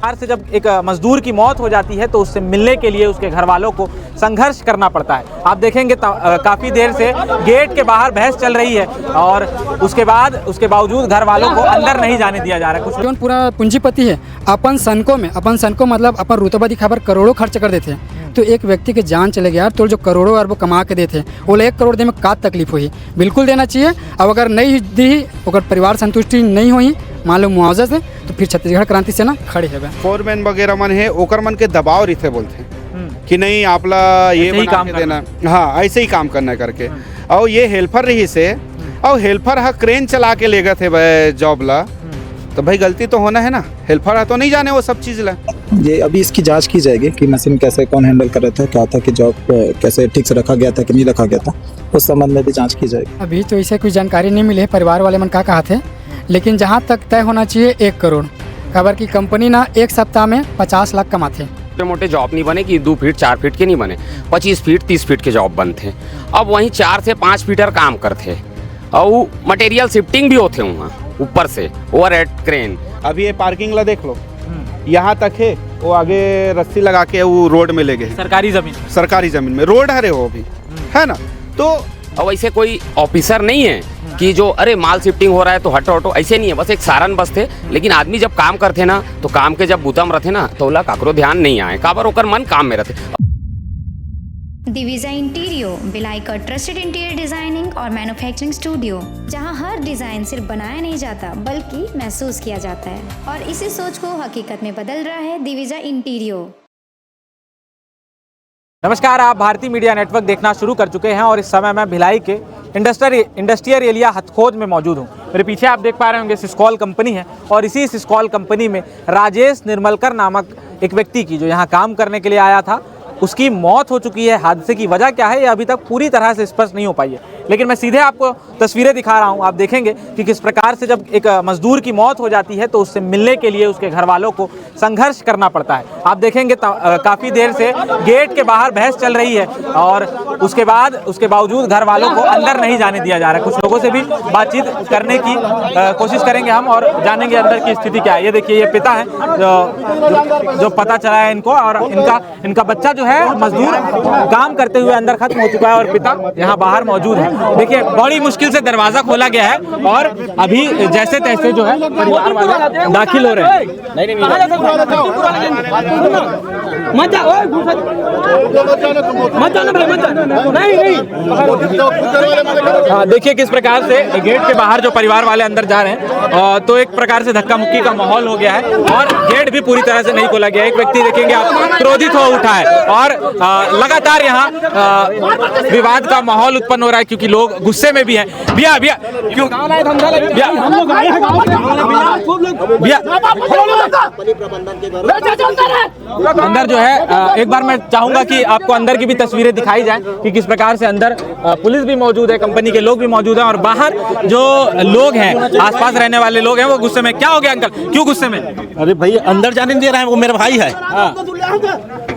Car से जब एक मजदूर की मौत हो जाती है तो उससे मिलने के लिए उसके घर वालों को संघर्ष करना पड़ता है। आप देखेंगे काफ़ी देर से गेट के बाहर बहस चल रही है और उसके बावजूद घर वालों को अंदर नहीं जाने दिया जा रहा है। कुछ पूरा पूंजीपति है अपन सनको मतलब अपन रुतबा दिखाकर करोड़ों खर्च कर देते हैं, तो एक व्यक्ति के जान चले गया तो जो करोड़ों अरबों कमा के देते वो 1 करोड़ दे में का तकलीफ हुई, बिल्कुल देना चाहिए। अब अगर नहीं दी अगर परिवार संतुष्टि नहीं हुई मान लो मुआवजा से तो फिर छत्तीसगढ़ क्रांति सेना खड़े है। फोरमैन वगैरह मन है ओकर मन के दबाव रहते बोलते कि नहीं आपला ये बना काम के देना, हाँ ऐसे ही काम करना करके। और ये हेल्पर रही से और हेल्पर हा क्रेन चला के ले गए थे जॉब ला, तो भाई गलती तो होना है ना, हेल्पर है तो नहीं जाने वो सब चीज़ ला। ये अभी इसकी जांच की जाएगी कि मशीन कैसे कौन हैंडल कर रहा था, क्या था कि जॉब कैसे ठीक से रखा गया था कि नहीं रखा गया था, उस संबंध में भी जांच की जाएगी। अभी तो इसे कोई जानकारी नहीं मिली है परिवार वाले मन का कहा थे, लेकिन जहाँ तक तय होना चाहिए 1 करोड़। खबर की कंपनी ना 1 सप्ताह में 50 लाख कमाते। छोटे मोटे जॉब नहीं बने कि 2 फीट 4 फीट के नहीं बने, 25 फीट 30 फीट के जॉब बनते। अब वहीं 4 से 5 फीटर काम करते और मटेरियल शिफ्टिंग भी होते वहाँ ऊपर से ओवर हेड क्रेन। अभी ये पार्किंग ला देख लो, यहाँ तक है, वो आगे रस्सी लगा के वो रोड में ले गए, सरकारी ज़मीन में रोड हरे वो अभी है ना। तो अब ऐसे कोई ऑफिसर नहीं है कि जो अरे माल शिफ्टिंग हो रहा है तो हटो, ऐसे नहीं है, बस एक सारन बस थे। लेकिन आदमी जब काम करते ना तो काम के जब बुतम रहते ना तो ओला काकरो ध्यान नहीं आए, काबर ओकर मन काम में रहते। दिविजा इंटीरियो भिलाई का ट्रस्टेड इंटीरियर डिजाइनिंग और मैन्युफैक्चरिंग स्टूडियो, जहां हर डिजाइन सिर्फ बनाया नहीं जाता बल्कि महसूस किया जाता है, और इसी सोच को हकीकत में बदल रहा है दिविजा इंटीरियो। नमस्कार, आप भारतीय मीडिया नेटवर्क देखना शुरू कर चुके हैं और इस समय मैं भिलाई के इंडस्ट्रियल एरिया हथखोद में मौजूद हूं। मेरे पीछे आप देख पा रहे होंगे सिस्कॉल कंपनी है और इसी सिस्कॉल कंपनी में राजेश निर्मलकर नामक एक व्यक्ति की जो यहाँ काम करने के लिए आया था उसकी मौत हो चुकी है। हादसे की वजह क्या है ये अभी तक पूरी तरह से स्पष्ट नहीं हो पाई है, लेकिन मैं सीधे आपको तस्वीरें दिखा रहा हूं। आप देखेंगे कि किस प्रकार से जब एक मजदूर की मौत हो जाती है तो उससे मिलने के लिए उसके घर वालों को संघर्ष करना पड़ता है। आप देखेंगे काफ़ी देर से गेट के बाहर बहस चल रही है और उसके बावजूद घर वालों को अंदर नहीं जाने दिया जा रहा है। कुछ लोगों से भी बातचीत करने की कोशिश करेंगे हम और जानेंगे अंदर की स्थिति क्या है। ये देखिए, ये पिता है जो पता चला है इनको, और इनका बच्चा जो है मजदूर काम करते हुए अंदर खत्म हो चुका है और पिता यहाँ बाहर मौजूद है। देखिए, बड़ी मुश्किल से दरवाजा खोला गया है और अभी जैसे तैसे जो है परिवार वाले दाखिल हो रहे हैं। देखिए किस प्रकार से गेट के बाहर जो परिवार वाले अंदर जा रहे हैं, तो एक प्रकार से धक्का मुक्की का माहौल हो गया है और गेट भी पूरी तरह से नहीं खोला गया है। एक व्यक्ति देखेंगे आप क्रोधित हो उठा है और लगातार यहाँ विवाद का माहौल उत्पन्न हो रहा है क्योंकि लोग गुस्से में भी हैं। भैया क्यों अंदर जो है, एक बार मैं चाहूंगा कि आपको अंदर की भी तस्वीरें दिखाई जाएं कि किस प्रकार से अंदर पुलिस भी मौजूद है, कंपनी के लोग भी मौजूद हैं और बाहर जो लोग हैं, आसपास रहने वाले लोग हैं, वो गुस्से में। क्या हो गया अंकल, क्यों गुस्से में? अरे भाई अंदर जाने नहीं दे रहा है, वो मेरा भाई है।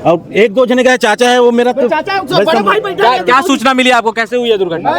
और 1-2 जने का चाचा है, वो मेरा तो क्या सूचना मिली आपको, कैसे हुई है दुर्घटना?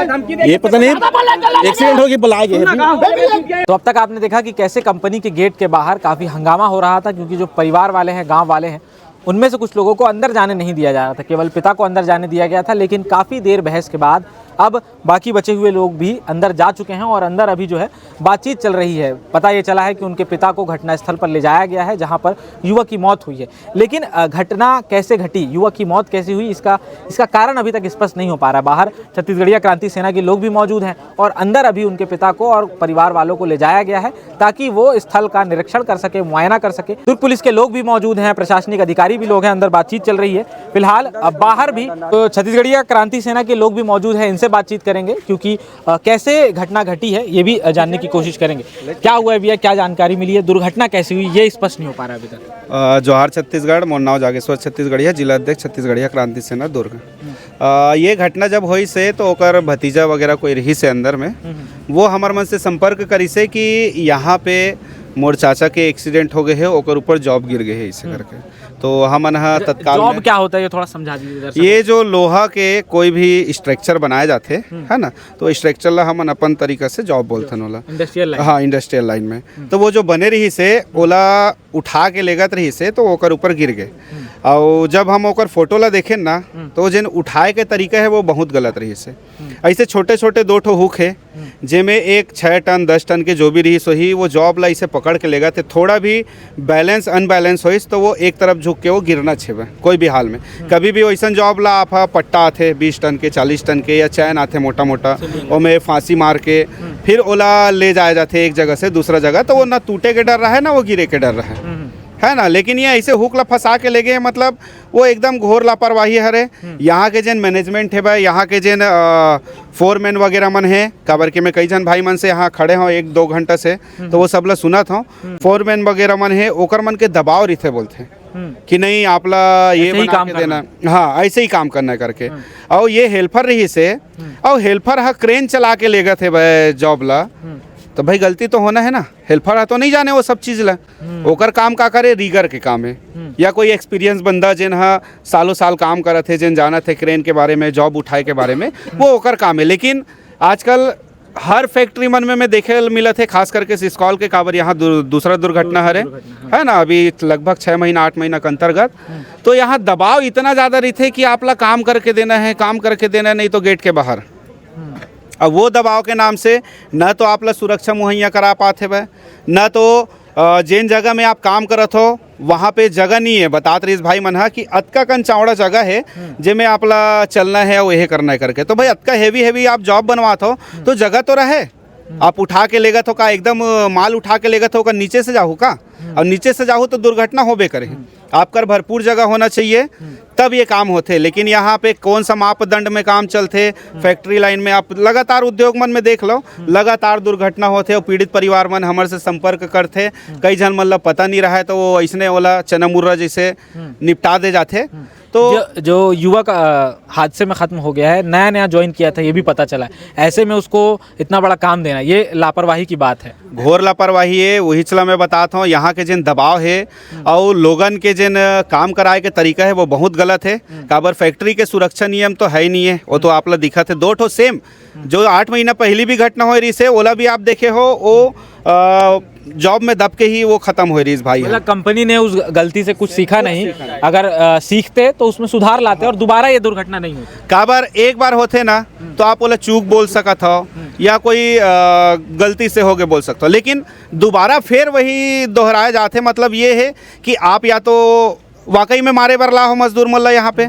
ये पता नहीं, एक्सीडेंट होगी बुलाए गए। तो अब तक आपने देखा कि कैसे कंपनी के गेट के बाहर काफी हंगामा हो रहा था क्योंकि जो परिवार वाले हैं, गांव वाले हैं, उनमें से कुछ लोगों को अंदर जाने नहीं दिया जा रहा था, केवल पिता को अंदर जाने दिया गया था। लेकिन काफ़ी देर बहस के बाद अब बाकी बचे हुए लोग भी अंदर जा चुके हैं और अंदर अभी जो है बातचीत चल रही है। पता ये चला है कि उनके पिता को घटनास्थल पर ले जाया गया है जहां पर युवक की मौत हुई है, लेकिन घटना कैसे घटी, युवक की मौत कैसे हुई, इसका कारण अभी तक स्पष्ट नहीं हो पा रहा है। बाहर छत्तीसगढ़िया क्रांति सेना के लोग भी मौजूद हैं और अंदर अभी उनके पिता को और परिवार वालों को ले जाया गया है ताकि वो स्थल का निरीक्षण कर सके, मुआयना कर सके। दुर्ग पुलिस के लोग भी मौजूद हैं, प्रशासनिक अधिकारी भी लोग हैं, अंदर बातचीत चल रही है। फिलहाल बाहर भी तो छत्तीसगढ़िया क्रांति सेना के लोग भी मौजूद हैं, इनसे बातचीत करेंगे क्योंकि कैसे घटना घटी है ये भी जानने की कोशिश करेंगे। क्या हुआ है भैया, क्या जानकारी मिली है, दुर्घटना कैसे हुई, ये स्पष्ट नहीं हो पा रहा अभी तक। जोहार छत्तीसगढ़, मोर नाम जागेश्वर छत्तीसगढ़िया, जिला अध्यक्ष छत्तीसगढ़िया क्रांति सेना दुर्ग। ये घटना जब हुई से तो ओकर भतीजा वगैरह कोई रही से अंदर में, वो हमार मन से संपर्क करी से कि यहाँ पे मोर चाचा के एक्सीडेंट हो गए है, ओकर ऊपर जॉब गिर गए है इसे करके। तो हमन हा तत्काल जॉब में क्या होता है ये थोड़ा समझा दीजिए दर्शकों ये जो लोहा के कोई भी स्ट्रक्चर बनाए जाते है ना, तो स्ट्रक्चर ला हमन अपन तरीका से जॉब बोलथन ओला। Industrial line. हाँ, इंडस्ट्रियल लाइन में। तो वो जो बने रही से ओला उठा के लेगत रही से तो ओकर ऊपर गिर गए। और जब हम ओकर फोटो ला देखें ना तो जिन उठाए के तरीका है वो बहुत गलत रही से। ऐसे छोटे छोटे 2 ठो हुक है जेमें एक 6 टन 10 टन के जो भी रही सही वो जॉब ला इसे पकड़ के लेगा थे। थोड़ा भी बैलेंस अनबैलेंस होइस तो वो एक तरफ झुक के वो गिरना छेबे कोई भी हाल में। कभी भी वैसा जॉब ला आप पट्टा आते 20 टन के 40 टन के या चैन आते मोटा मोटा ओमे फांसी मार के फिर ओला ले जाए जाते एक जगह से दूसरा जगह, तो वो ना टूटे के डर रहा है ना वो गिरे के डर रहा है ना। लेकिन ये ऐसे हुक ला फंसा के ले गए, मतलब वो एकदम घोर लापरवाही है। यहाँ के जन मैनेजमेंट है भाई, यहाँ के जन फोरमैन वगैरह मन है, काबर के मैं कई जन भाई मन से यहाँ खड़े हों 1-2 घंटा से, तो वो सब ला सुनत हूँ। फोरमैन वगैरह मन है ओकर मन के दबाव रहते बोलते कि नहीं आपला ये ऐसे ही बना काम के देना, हाँ ऐसे ही काम करना करके। और ये हेल्पर रही से, और हेल्पर हा क्रेन चला के लेगा थे भाई जॉब ला, तो भाई गलती तो होना है ना। हेल्पर है तो नहीं जाने वो सब चीज़ ला, ओकर काम का करे रीगर के काम है या कोई एक्सपीरियंस बंदा जिन हा सालों साल काम करत है, जिन जाना थे क्रेन के बारे में जॉब उठाए के बारे में, वो ओकर काम है। लेकिन आजकल हर फैक्ट्री मन में मैं देखे मिला थे, खास करके सिस्कॉल के काबर यहाँ दूसरा दुर्घटना है ना अभी लगभग 6 महीना 8 महीना के अंतर्गत। तो यहाँ दबाव इतना ज़्यादा रहते कि आप ला काम करके देना है, काम करके देना है, नहीं तो गेट के बाहर। अब वो दबाव के नाम से न तो आप ला सुरक्षा मुहैया करा पाते भाई, न तो जिन जगह में आप काम करत हो वहाँ पे जगह नहीं है। बतात रही भाई मन कि अतका कन चौड़ा जगह है जिसमें आप ला चलना है और यह करना है करके। तो भाई अतका हेवी आप जॉब बनवात हो तो जगह तो रहे। आप उठा के लेगा तो का एकदम माल उठा के लेगा तो का नीचे से जाहू का, और नीचे से जाहू तो दुर्घटना होबे करे। आपका भरपूर जगह होना चाहिए तब ये काम होते। लेकिन यहाँ पे कौन सा मापदंड में काम चलते, फैक्ट्री लाइन में आप लगातार उद्योग मन में देख लो, लगातार दुर्घटना होते और पीड़ित परिवार मन हमारे से संपर्क करते। कई जन मतलब पता नहीं रहा है तो वो ऐसने वाला चना मुर्रा जैसे निपटा दे जाते। तो जो युवक हादसे में खत्म हो गया है, नया नया ज्वाइन किया था, ये भी पता चला है, ऐसे में उसको इतना बड़ा काम देना ये लापरवाही की बात है, घोर लापरवाही है। वही चला मैं बताता हूँ, यहाँ के जिन दबाव है और लोगन के जिन काम कराए के तरीका है वो बहुत गलत है। काबर फैक्ट्री के सुरक्षा नियम तो है ही नहीं है, वो तो आप ला दिखा थे 2 ठो सेम जो 8 महीना पहले भी घटना हो रही से, ओला भी आप देखे हो वो जॉब में दब के ही वो खत्म हो रही भाई। मतलब कंपनी ने उस गलती से कुछ सीखा नहीं, अगर सीखते तो उसमें सुधार लाते और दोबारा ये दुर्घटना नहीं होती। काबर एक बार होते ना तो आप बोला चूक बोल सकत हो या कोई गलती से हो गए बोल सकते हो, लेकिन दोबारा फिर वही दोहराए जाते। मतलब ये है कि आप या तो वाकई में मारे बर ला हो मजदूर मल्ला यहाँ पे,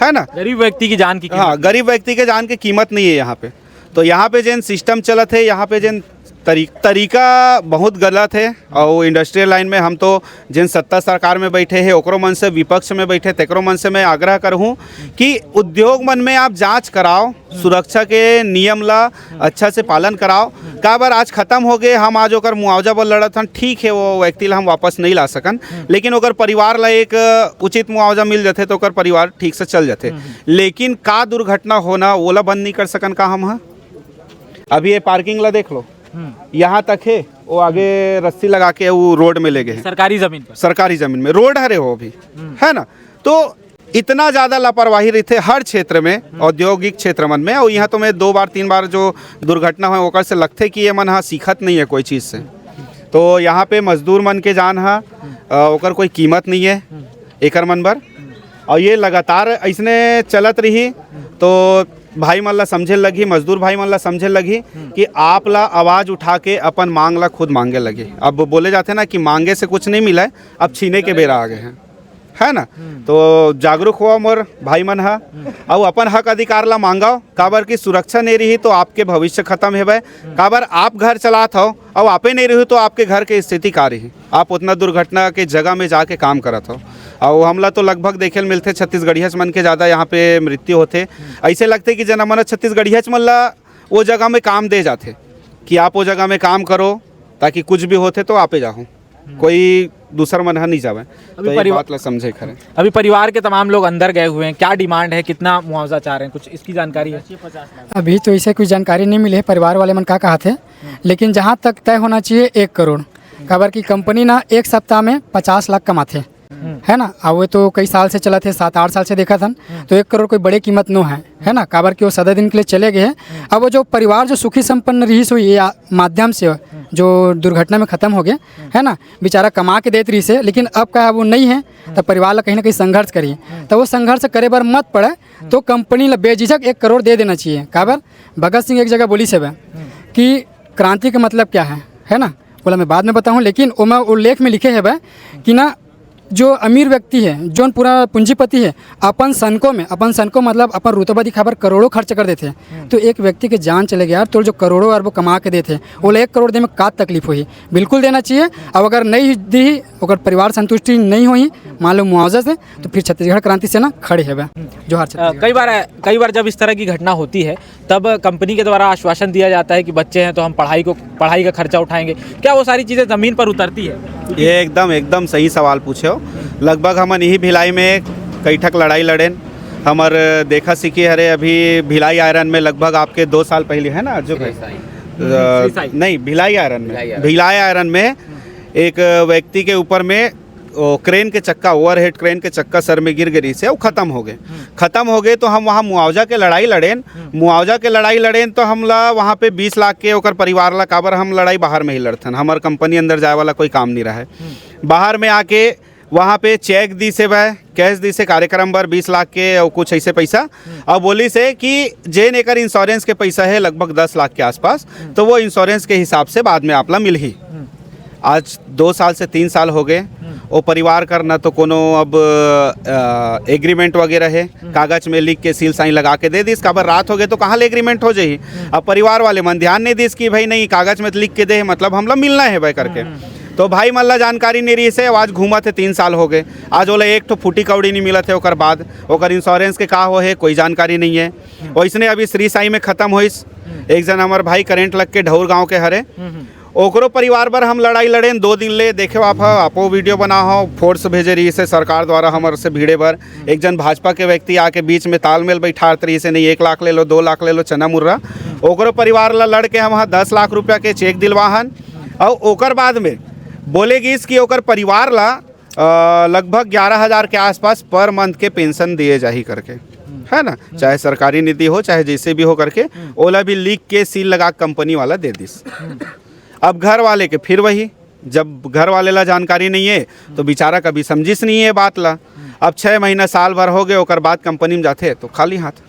है ना, गरीब व्यक्ति की जान की कीमत। हाँ, गरीब व्यक्ति के जान की कीमत नहीं है यहाँ पे। तो यहाँ पे जिन सिस्टम चलत है, यहाँ पे जिन तरीका बहुत गलत है। और इंडस्ट्रियल लाइन में हम तो जिन सत्ता सरकार में बैठे हैं ओकरो मन से, विपक्ष में बैठे तेकरो मन से मैं आग्रह करूँ कि उद्योग मन में आप जांच कराओ, सुरक्षा के नियम ला अच्छा से पालन कराओ। का बार आज खत्म हो गए, हम आज ओकर मुआवजा पर लड़त हन, ठीक है वो व्यक्ति ला हम वापस नहीं ला सकन, लेकिन ओकर परिवार ला एक उचित मुआवजा मिल जाते तो ओकर परिवार ठीक से चल जाते। लेकिन का दुर्घटना होना ओला बंद नहीं कर सकन का हम। हाँ अभी ये पार्किंग ला देख लो, यहाँ तक है, वो आगे रस्सी लगा के वो रोड में ले गए, सरकारी जमीन पर, सरकारी जमीन में रोड हरे हो अभी, है ना। तो इतना ज़्यादा लापरवाही रहते हर क्षेत्र में, औद्योगिक क्षेत्र मन में। और यहाँ तो मैं 2 बार 3 बार जो दुर्घटना हुई ओकर से लगते कि ये मन हाँ सीखत नहीं है कोई चीज़ से। तो यहाँ पे मजदूर मन के जान हाँ ओकर कोई कीमत नहीं है एकर मन बर। और ये लगातार ऐसने चलत रही तो भाई मन ला समझे लगी, मजदूर भाई मन ला समझे लगी कि आप ला आवाज़ उठा के अपन मांग ला खुद मांगे लगे। अब बोले जाते ना कि मांगे से कुछ नहीं मिला है, अब छीने के बेरा आ गए हैं, है ना। तो जागरूक हुआ मोर भाई मन हा और अपन हक अधिकार ला मांगाओ। काबर की सुरक्षा नहीं रही तो आपके भविष्य खत्म है भाई। काबर आप घर चलात हो और आपे नहीं रही तो आपके घर के स्थिति का रही, आप उतना दुर्घटना के जगह में जाके काम करत हो। और हमला तो लगभग देखे मिलते छत्तीसगढ़िया मन के ज़्यादा यहाँ पे मृत्यु होते। ऐसे लगते कि जना मन छत्तीसगढ़िया मन ला वो जगह में काम दे जाते कि आप वो जगह में काम करो ताकि कुछ भी होते तो आपे जाओ, कोई दूसरा मन नहीं जावे। तो ये बात ला समझे खरे। अभी परिवार के तमाम लोग अंदर गए हुए हैं, क्या डिमांड है, कितना मुआवजा चाह रहे हैं, कुछ इसकी जानकारी है? अभी तो इसे कोई जानकारी नहीं मिली है परिवार वाले मन का कहा थे, लेकिन जहाँ तक तय होना चाहिए 1 करोड़, काबर की कंपनी ना एक सप्ताह में 50 लाख कमाते है ना। और वो तो कई साल से चला थे, 7-8 साल से देखा था, तो 1 करोड़ कोई बड़ी कीमत नो है ना। काबर की वो 7 दिन के लिए चले गए हैं। अब वो जो परिवार जो सुखी संपन्न रही सो ये माध्यम से जो दुर्घटना में ख़त्म हो गए है ना, बेचारा कमा के देत रही से, लेकिन अब क्या है वो नहीं है, तो परिवार ला कहीं ना कहीं संघर्ष करिए, तो वो संघर्ष करे बर मत पड़े तो कंपनी ला बेझिझक 1 करोड़ दे देना चाहिए। काबर भगत सिंह एक जगह बोली से कि क्रांति का मतलब क्या है ना, बोला मैं बाद में बताऊँ, लेकिन वो लेख में लिखे है कि ना जो अमीर व्यक्ति है, जो पूरा पूंजीपति है, अपन सनको मतलब अपन रुतबा दिखाबर करोड़ों खर्च कर देते हैं, तो एक व्यक्ति के जान चले गया तो जो करोड़ों अरबों कमा के देते वो 1 करोड़ दे में का तकलीफ हुई, बिल्कुल देना चाहिए। अब अगर नहीं दी, अगर परिवार संतुष्टि नहीं हुई मान लो मुआवजा से, तो फिर छत्तीसगढ़ क्रांति सेना खड़े है जो हर कई बार जब इस तरह की घटना होती है तब कंपनी के द्वारा आश्वासन दिया जाता है कि बच्चे हैं तो हम पढ़ाई का खर्चा उठाएंगे, क्या वो सारी चीज़ें ज़मीन पर उतरती है? ये एकदम सही सवाल पूछे हो। लगभग हमन यही भिलाई में कई ठक लड़ाई लड़ेन, हमर देखा सीखी हरे अभी भिलाई आयरन में लगभग आपके 2 साल पहले है ना, जो नहीं भिलाई आयरन में एक व्यक्ति के ऊपर में क्रेन के चक्का, ओवरहेड क्रेन के चक्का सर में गिर गई से वो ख़त्म हो गए तो हम वहाँ मुआवजा के लड़ाई लड़ेन तो हमला वहाँ पे 20 लाख के ओकर परिवार ला, काबर हम लड़ाई बाहर में ही लड़थन, हमार कंपनी अंदर जाए वाला कोई काम नहीं रहा है। बाहर में आके वहाँ पे चेक दी से कैश दी से कार्यक्रम पर 20 लाख के और कुछ ऐसे पैसा, और बोली से कि जेन एकर इंश्योरेंस के पैसा है लगभग 10 लाख के आसपास, तो वो इंश्योरेंस के हिसाब से बाद में आपला मिल ही। आज 2 साल से 3 साल हो गए, वो परिवार कर ना तो कोनो अब एग्रीमेंट वगैरह है, कागज में लिख के सील साइन लगा के दे दिस, काबर रात हो गए तो कहाँ ले एग्रीमेंट हो जाही। अब परिवार वाले मन ध्यान नहीं दिस कि भाई नहीं कागज में लिख के दे, मतलब हमला मिलना है भाई करके, तो भाई मन ला जानकारी नहीं रही से आज घूमा थे 3 साल हो गए, आज ओला एक तो फूटी कौड़ी नहीं मिला थे, ओकर बाद ओकर इंश्योरेंस के का हो है कोई जानकारी नहीं है। वैसने अभी श्री साई में ख़त्म होइस, एक जन हमार भाई करेंट लग के ढौर गाँव के हरे, ओकरो परिवार पर हम लड़ाई लड़ेन 2 दिन ले, देखे आपो वीडियो बना हो, फोर्स भेजे रही से सरकार द्वारा हमारे से भीड़े पर, एक जन भाजपा के व्यक्ति आके बीच में तालमेल बैठात रही से नहीं 1 लाख ले लो 2 लाख ले लो चना मुर्रा, ओकरो परिवार ला लड़ के हम वहाँ 10 लाख रुपया के चेक दिलवाहन, और ओकर बाद में बोलेगी कि ओकर परिवार ला लगभग 11,000 के आसपास पर मंथ के पेंशन दिए जाही करके, है ना, चाहे सरकारी नीति हो चाहे जैसे भी हो करके, ओला भी लिख के सील लगा कंपनी वाला दे दिस। अब घर वाले के फिर वही, जब घर वाले ला जानकारी नहीं है तो बेचारा कभी समझिस नहीं है बात ला। अब 6 महीना साल भर हो गए, ओकर बाद कंपनी में जाते तो खाली हाथ।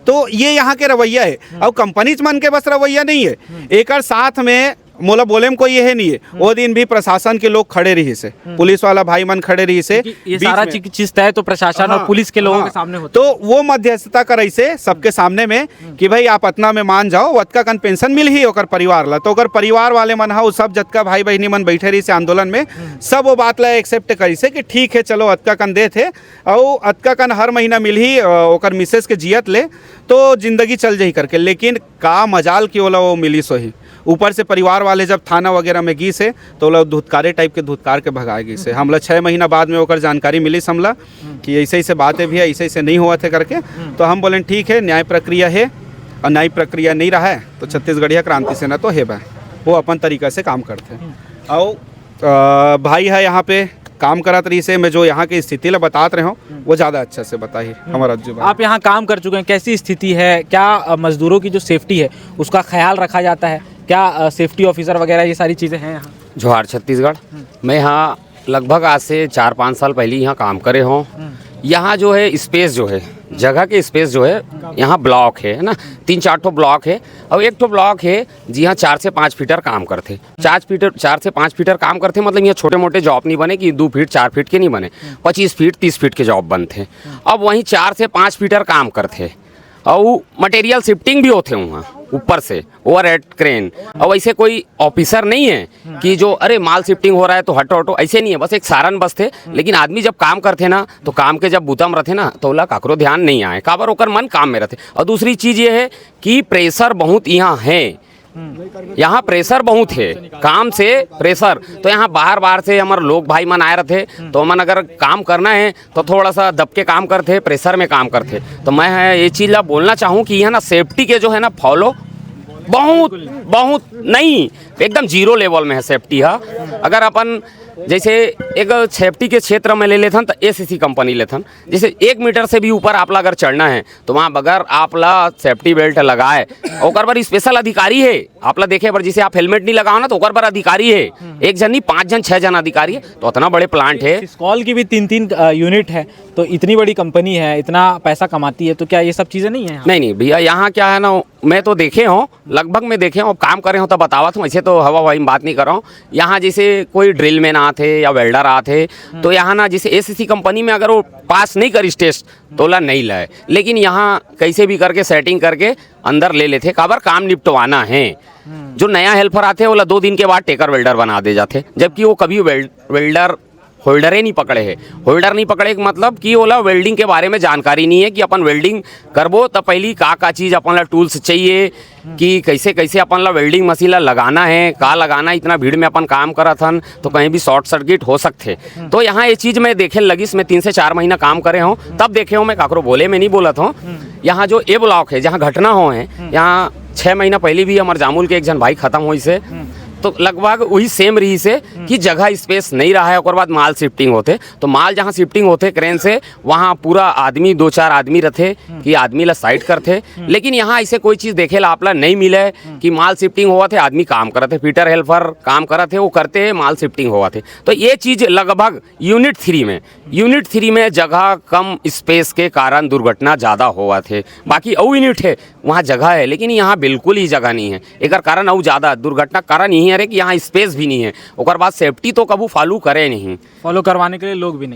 तो ये यहाँ के रवैया है। अब कंपनी मन के बस रवैया नहीं है, एक साथ में मोला बोले में कोई यह नहीं है, वो दिन भी प्रशासन के लोग खड़े रही से, पुलिस वाला भाई मन खड़े रही से, ये सारा चीज तय तो प्रशासन और पुलिस के लोगों के सामने होता, तो वो मध्यस्थता करे से सबके सामने में कि भाई आप अतना में मान जाओ, अतका कन पेंशन मिल ही ओकर परिवार ला, तो ओकर परिवार वाले मन हा सब जतका भाई बहनी मन बैठे रही से आंदोलन में, सब वो बात ला एक्सेप्ट करी से कि ठीक है चलो अतका कन दे थे, और अतका कन हर महीना मिल ही ओकर मिसेस के जियत ले तो जिंदगी चल जाही करके। लेकिन का मजाल की ओला वो मिली सो ही, ऊपर से परिवार वाले जब थाना वगैरह में गई से तो लोग धुतकारे टाइप के धुतकार के भगाए गई से। हमला 6 महीना बाद में होकर जानकारी मिली हमला कि ऐसे ऐसे बातें भी है, ऐसे ऐसे नहीं हुआ थे करके, तो हम बोलें ठीक है न्याय प्रक्रिया है, और न्याय प्रक्रिया नहीं रहा है तो छत्तीसगढ़िया क्रांति सेना तो है भाई, वो अपन तरीका से काम करते हैं। और भाई है यहाँ पे काम करत रही से, मैं जो यहाँ की स्थिति ला बतात रहे हूँ वो ज़्यादा अच्छा से बताइए हमारा जो आप यहाँ काम कर चुके हैं, कैसी स्थिति है, क्या मजदूरों की जो सेफ्टी है उसका ख्याल रखा जाता है, क्या सेफ्टी ऑफिसर वगैरह ये सारी चीज़ें हैं यहाँ? जोहार छत्तीसगढ़, मैं यहाँ लगभग आज से 4-5 साल पहले यहाँ काम करे हूँ। यहाँ जो है स्पेस जो है, जगह के स्पेस जो है, यहाँ ब्लॉक है ना, 3-4 ठो ब्लॉक है, और एक ठो ब्लॉक है जी हाँ 4 से 5 फीटर काम करते, 4 से 5 फीटर काम करते, मतलब यहाँ छोटे मोटे जॉब नहीं बने कि 2 फीट 4 फीट के नहीं बने, 25 फीट 30 फीट के जॉब बनते। अब वहीं 4 से 5 फीटर काम करते, और मटेरियल शिफ्टिंग भी होते वहाँ ऊपर से ओवरहेड क्रेन, और वैसे कोई ऑफिसर नहीं है कि जो अरे माल शिफ्टिंग हो रहा है तो हटो हटो, ऐसे नहीं है, बस एक सारन बस थे। लेकिन आदमी जब काम करते ना तो काम के जब बूता में रहते ना तो ओला काकरो ध्यान नहीं आए, काबर ओकर मन काम में रहते। और दूसरी चीज़ ये है कि प्रेशर बहुत यहाँ है, यहाँ प्रेशर बहुत है, काम से प्रेशर, तो यहाँ बाहर बाहर से हमारे लोग भाई मन आए रहते, तो मन अगर काम करना है तो थोड़ा सा दब के काम करते, प्रेशर में काम करते। तो मैं ये चीज़ ला बोलना चाहूँ कि यहाँ ना सेफ्टी के जो है ना फॉलो बहुत बहुत नहीं, एकदम जीरो लेवल में है सेफ्टी है। अगर अपन जैसे एक सेफ्टी के क्षेत्र में ले लेथन तो एसीसी कंपनी लेथन, जैसे 1 मीटर से भी ऊपर आपला अगर चढ़ना है तो वहाँ बगैर आपला सेफ्टी बेल्ट लगाए ओकर पर स्पेशल अधिकारी है। आपला देखे पर जैसे आप हेलमेट नहीं लगाओ ना तो ओकर पर अधिकारी है, 1 जन नहीं 5 जन 6 जन अधिकारी है। तो इतना बड़े प्लांट है। सिस्कॉल की भी 3-3 यूनिट है, तो इतनी बड़ी कंपनी है, इतना पैसा कमाती है, तो क्या ये सब चीज़ें नहीं है यहाँ? नहीं भैया, यहाँ क्या है ना, मैं तो देखे हूँ, लगभग मैं देखे हूँ, काम करे हूँ तो बतावा हूँ, ऐसे तो हवा हवाई में बात नहीं कर रहा हूँ। यहाँ जैसे कोई ड्रिल मैन आते या वेल्डर आते तो यहाँ ना जैसे एसीसी कंपनी में अगर वो पास नहीं करी टेस्ट तो ला नहीं लाए, लेकिन यहाँ कैसे भी करके सेटिंग करके अंदर ले लेते, काबर काम निपटवाना है। जो नया हेल्पर आते हैं वो 2 दिन के बाद टेकर वेल्डर बना दे जाते, जबकि वो कभी वेल्डर होल्डर ही नहीं पकड़े है। होल्डर नहीं पकड़े का मतलब कि ओला वेल्डिंग के बारे में जानकारी नहीं है कि अपन वेल्डिंग करबो तो पहली का चीज़ अपन ला टूल्स चाहिए, कि कैसे कैसे अपन ला वेल्डिंग मशीन ला लगाना है, का लगाना, इतना भीड़ में अपन काम करत हन तो कहीं भी शॉर्ट सर्किट हो सकते। तो यहाँ ये चीज़ मैं देखे लगी, मैं 3 से 4 महीना काम करे हूँ तब देखे हूँ, मैं काकरो बोले में नहीं बोलत हूँ। यहाँ जो ए ब्लॉक है जहाँ घटना हो है, यहाँ 6 महीना पहले भी हमारे जामुल के एक जन भाई खत्म हुई से, तो लगभग वही सेम रही से कि जगह स्पेस नहीं रहा है। और बाद माल शिफ्टिंग होते तो माल जहाँ शिफ्टिंग होते क्रेन से वहाँ पूरा आदमी 2-4 आदमी रहते कि आदमी ला साइड करते, लेकिन यहाँ ऐसे कोई चीज़ देखे ला आपला नहीं मिले कि माल शिफ्टिंग हुआ थे, आदमी काम करते, फीटर हेल्पर काम करते, वो करते माल शिफ्टिंग हुआ थे। तो ये चीज़ लगभग यूनिट 3 में जगह कम स्पेस के कारण दुर्घटना ज़्यादा हुआ थे। बाकी और यूनिट है वहाँ जगह है, लेकिन यहाँ बिल्कुल ही जगह नहीं है। एक कारण और ज़्यादा दुर्घटना कारण यही है कि यहाँ स्पेस भी नहीं है, और बाद सेफ्टी तो कबू फॉलो करे नहीं, फॉलो करवाने के लिए लोग भी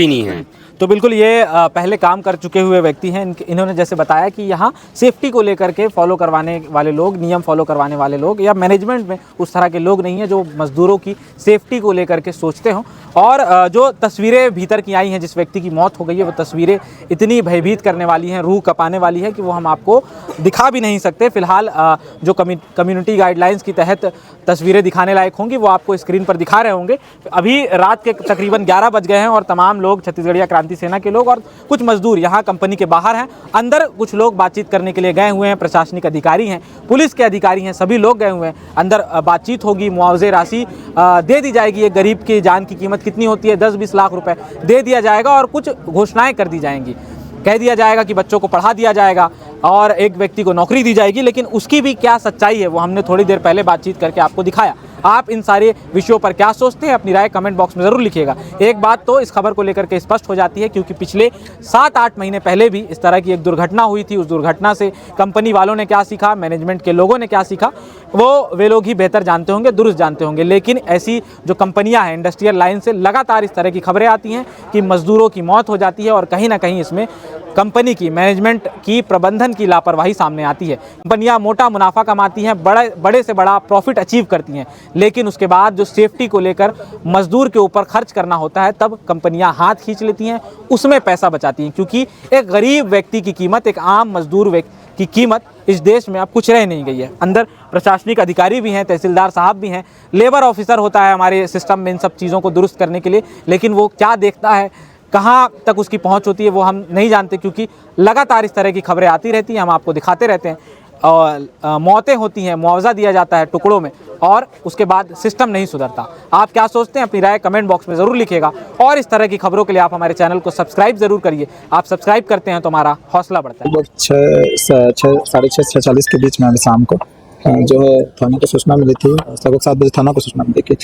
नहीं है। तो बिल्कुल ये पहले काम कर चुके हुए व्यक्ति हैं, इन्होंने जैसे बताया कि यहाँ सेफ्टी को लेकर के फॉलो करवाने वाले लोग, नियम फॉलो करवाने वाले लोग या मैनेजमेंट में उस तरह के लोग नहीं हैं जो मज़दूरों की सेफ्टी को लेकर के सोचते हों। और जो तस्वीरें भीतर की आई हैं, जिस व्यक्ति की मौत हो गई है, वो तस्वीरें इतनी भयभीत करने वाली हैं, रूह कपाने वाली है कि वो हम आपको दिखा भी नहीं सकते। फिलहाल जो कम्युनिटी गाइडलाइंस के तहत तस्वीरें दिखाने लायक होंगी वो आपको स्क्रीन पर दिखा रहे होंगे। अभी रात के तकरीबन 11 बज गए हैं और तमाम लोग, छत्तीसगढ़िया क्रांति सेना के लोग और कुछ मजदूर यहाँ कंपनी के बाहर हैं। अंदर कुछ लोग बातचीत करने के लिए गए हुए हैं, प्रशासनिक अधिकारी हैं, पुलिस के अधिकारी हैं, सभी लोग गए हुए हैं। अंदर बातचीत होगी, मुआवजे राशि दे दी जाएगी। एक गरीब की जान की कीमत कितनी होती है, 10-20 लाख रुपए दे दिया जाएगा और कुछ घोषणाएं कर दी जाएंगी। कह दिया जाएगा कि बच्चों को पढ़ा दिया जाएगा और एक व्यक्ति को नौकरी दी जाएगी, लेकिन उसकी भी क्या सच्चाई है वो हमने थोड़ी देर पहले बातचीत करके आपको दिखाया। आप इन सारे विषयों पर क्या सोचते हैं, अपनी राय कमेंट बॉक्स में ज़रूर लिखिएगा। एक बात तो इस खबर को लेकर के स्पष्ट हो जाती है, क्योंकि पिछले 7-8 महीने पहले भी इस तरह की एक दुर्घटना हुई थी। उस दुर्घटना से कंपनी वालों ने क्या सीखा, मैनेजमेंट के लोगों ने क्या सीखा, वे लोग ही बेहतर जानते होंगे, दुरुस्त जानते होंगे। लेकिन ऐसी जो कंपनियां हैं, इंडस्ट्रियल लाइन से लगातार इस तरह की खबरें आती हैं कि मजदूरों की मौत हो जाती है और कहीं ना कहीं इसमें कंपनी की, मैनेजमेंट की, प्रबंधन की लापरवाही सामने आती है। कंपनियां मोटा मुनाफा कमाती हैं, बड़े से बड़ा प्रॉफिट अचीव करती हैं, लेकिन उसके बाद जो सेफ्टी को लेकर मजदूर के ऊपर खर्च करना होता है तब कंपनियां हाथ खींच लेती हैं, उसमें पैसा बचाती हैं। क्योंकि एक गरीब व्यक्ति की कीमत, एक आम मजदूर व्यक्ति की कीमत इस देश में अब कुछ रह नहीं गई है। अंदर प्रशासनिक अधिकारी भी हैं, तहसीलदार साहब भी हैं, लेबर ऑफिसर होता है हमारे सिस्टम में इन सब चीज़ों को दुरुस्त करने के लिए, लेकिन वो क्या देखता है, कहाँ तक उसकी पहुंच होती है वो हम नहीं जानते, क्योंकि लगातार इस तरह की खबरें आती रहती हैं, हम आपको दिखाते रहते हैं। और मौतें होती हैं, मुआवजा दिया जाता है टुकड़ों में और उसके बाद सिस्टम नहीं सुधरता। आप क्या सोचते हैं, अपनी राय कमेंट बॉक्स में ज़रूर लिखिएगा। और इस तरह की खबरों के लिए आप हमारे चैनल को सब्सक्राइब ज़रूर करिए। आप सब्सक्राइब करते हैं तो हमारा हौसला बढ़ता है। 6, 6:40 के बीच में अभी शाम को जो है थाना को सूचना मिली थी, लगभग 7 बजे थाना को सूचना मिली कि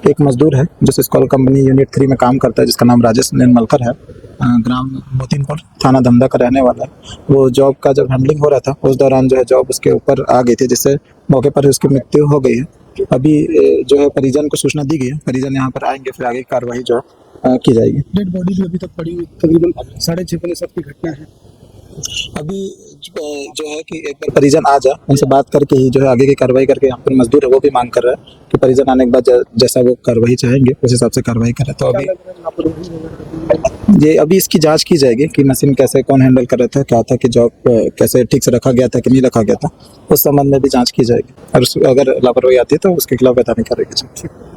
एक मजदूर है जो सिस्कॉल कंपनी यूनिट 3 में काम करता है, जिसका नाम राजेश निर्मलकर है, ग्राम मोतीनपुर, थाना धमधा का रहने वाला है। वो जॉब का जब हैंडलिंग हो रहा था उस दौरान जो है जॉब उसके ऊपर आ गई थी, जिससे मौके पर उसकी मृत्यु हो गई है। अभी जो है परिजन को सूचना दी गई है, परिजन यहाँ पर आएंगे, फिर आगे की कार्रवाई जो की जाएगी। डेड बॉडी जो अभी तक पड़ी हुई तकरीबन 6:30 बजे सब की घटना है। अभी जो है कि एक बार परिजन आ जाए, उनसे बात करके ही जो है आगे की कार्रवाई करके, यहाँ पर मजदूर है वो भी मांग कर रहा है कि परिजन आने के बाद जैसा वो कार्रवाई चाहेंगे उस हिसाब से कार्रवाई करें। तो अभी इसकी जांच की जाएगी कि मशीन कैसे, कौन हैंडल कर रहा था, क्या था कि जॉब कैसे ठीक से रखा गया था कि नहीं रखा गया था, उस संबंध में भी जांच की जाएगी। और अगर लापरवाही आती है तो उसके खिलाफ वैधानिक कार्रवाई की जाएगी।